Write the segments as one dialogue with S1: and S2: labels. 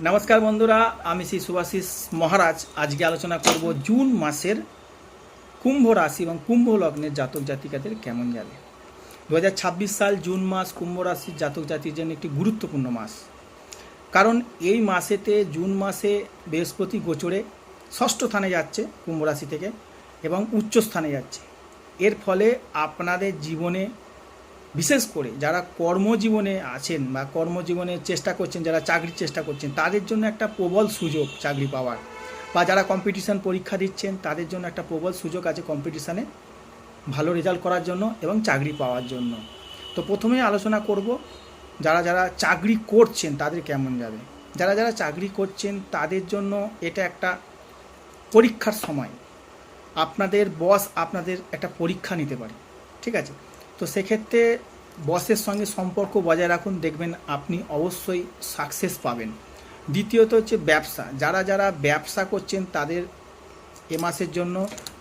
S1: নমস্কার বন্ধুরা, আমি শ্রী সুভাষিস মহারাজ। আজকে আলোচনা করব জুন মাসের কুম্ভ রাশি এবং কুম্ভ লগ্নের জাতক জাতিকাদের কেমন যাবে। 2026 সাল জুন মাস কুম্ভ রাশির জাতক জাতির জন্য একটি গুরুত্বপূর্ণ মাস। কারণ এই মাসেতে জুন মাসে বৃহস্পতি গোচরে ষষ্ঠ স্থানে যাচ্ছে কুম্ভ রাশি থেকে এবং উচ্চ স্থানে যাচ্ছে। এর ফলে আপনাদের জীবনে, বিশেষ করে যারা কর্মজীবনে আছেন বা কর্মজীবনে চেষ্টা করছেন, যারা চাকরির চেষ্টা করছেন, তাদের জন্য একটা প্রবল সুযোগ চাকরি পাওয়ার, বা যারা কম্পিটিশান পরীক্ষা দিচ্ছেন তাদের জন্য একটা প্রবল সুযোগ আছে কম্পিটিশানে ভালো রেজাল্ট করার জন্য এবং চাকরি পাওয়ার জন্য। তো প্রথমেই আলোচনা করব যারা যারা চাকরি করছেন তাদের কেমন যাবে। যারা যারা চাকরি করছেন তাদের জন্য এটা একটা পরীক্ষার সময়। আপনাদের বস আপনাদের একটা পরীক্ষা নিতে পারে, ঠিক আছে? তো সেক্ষেত্রে বসের সঙ্গে সম্পর্ক বজায় রাখুন, দেখবেন আপনি অবশ্যই সাকসেস পাবেন। দ্বিতীয়ত হচ্ছে ব্যবসা। যারা যারা ব্যবসা করছেন তাদের এ মাসের জন্য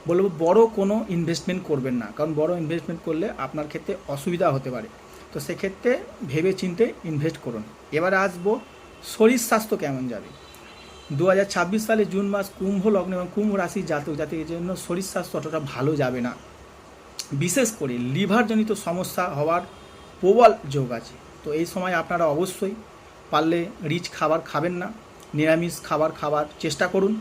S1: বলবো বড় কোনো ইনভেস্টমেন্ট করবেন না, কারণ বড় ইনভেস্টমেন্ট করলে আপনার ক্ষেত্রে অসুবিধা হতে পারে। তো সেক্ষেত্রে ভেবে চিন্তে ইনভেস্ট করুন। এবারে আসবো শরীর স্বাস্থ্য কেমন যাবে। 2026 সালে জুন মাস কুম্ভ লগ্ন এবং কুম্ভ রাশির জাতক জাতিকের জন্য শরীর স্বাস্থ্য অতটা ভালো যাবে না। বিশেষ করে লিভারজনিত সমস্যা হওয়ার প্রবল যোগ আছে। তো এই সময় আপনারা অবশ্যই পারলে রিচ খাবার খাবেন না, নিরামিষ খাবার খাবার চেষ্টা করুন,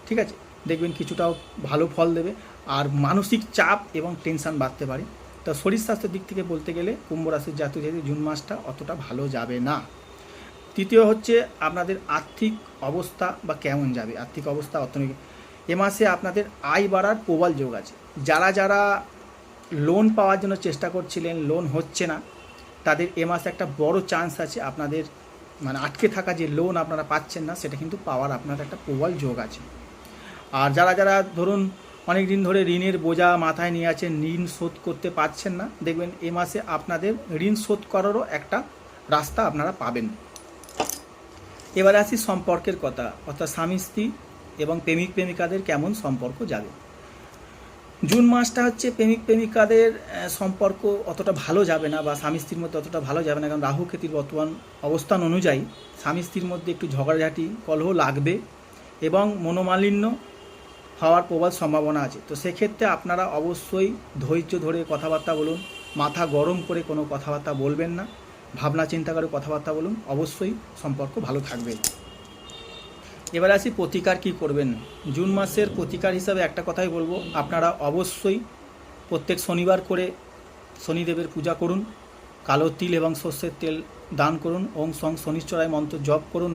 S1: ঠিক আছে? দেখবেন কিছুটাও ভালো ফল দেবে। আর মানসিক চাপ এবং টেনশান বাড়তে পারে। তো শরীর স্বাস্থ্যের দিক থেকে বলতে গেলে কুম্ভ রাশির জাতক জাতিক জুন মাসটা অতটা ভালো যাবে না। তৃতীয় হচ্ছে আপনাদের আর্থিক অবস্থা বা কেমন যাবে। আর্থিক অবস্থা, অর্থনৈতিক, এ মাসে আপনাদের আয় বাড়ার প্রবল যোগ আছে। যারা যারা লোন পাওয়ার জন্য চেষ্টা করছিলেন, লোন হচ্ছে না, তাদের এ মাসে একটা বড় চান্স আছে। আপনাদের মানে আটকে থাকা যে লোন আপনারা পাচ্ছেন না, সেটা কিন্তু পাওয়ার আপনার একটা প্রবল যোগ আছে। আর যারা যারা ধরুন অনেক দিন ধরে ঋণের বোঝা মাথায় নিয়ে আছেন, ঋণ শোধ করতে পারছেন না, দেখবেন এ মাসে আপনাদের ঋণ শোধ করারও একটা রাস্তা আপনারা পাবেন। এবারে আসি সম্পর্কের কথা, অর্থাৎ স্বামী স্ত্রী এবং প্রেমিক প্রেমিকাদের কেমন সম্পর্ক যাবে। জুন মাসটা হচ্ছে প্রেমিক প্রেমিকাদের সম্পর্ক অতটা ভালো যাবে না, বা স্বামী স্ত্রীর মধ্যে অতটা ভালো যাবে না। কারণ রাহু কেতুর বর্তমান অবস্থান অনুযায়ী স্বামী স্ত্রীর মধ্যে একটু ঝগড়াঝাটি কলহ লাগবে এবং মনোমালিন্য হওয়ার প্রবল সম্ভাবনা আছে। তো সেক্ষেত্রে আপনারা অবশ্যই ধৈর্য ধরে কথাবার্তা বলুন, মাথা গরম করে কোনো কথাবার্তা বলবেন না, ভাবনা চিন্তা করে কথাবার্তা বলুন, অবশ্যই সম্পর্ক ভালো থাকবে। এবার আসি প্রতিকার কি করবেন। জুন মাসের প্রতিকার হিসাবে একটা কথাই বলবো, আপনারা অবশ্যই প্রত্যেক শনিবার করে শনিদেবের পূজা করুন, কালো তিল এবং সর্ষের তেল দান করুন, ওং সং শনিশ্চরায় মন্ত্র জপ করুন।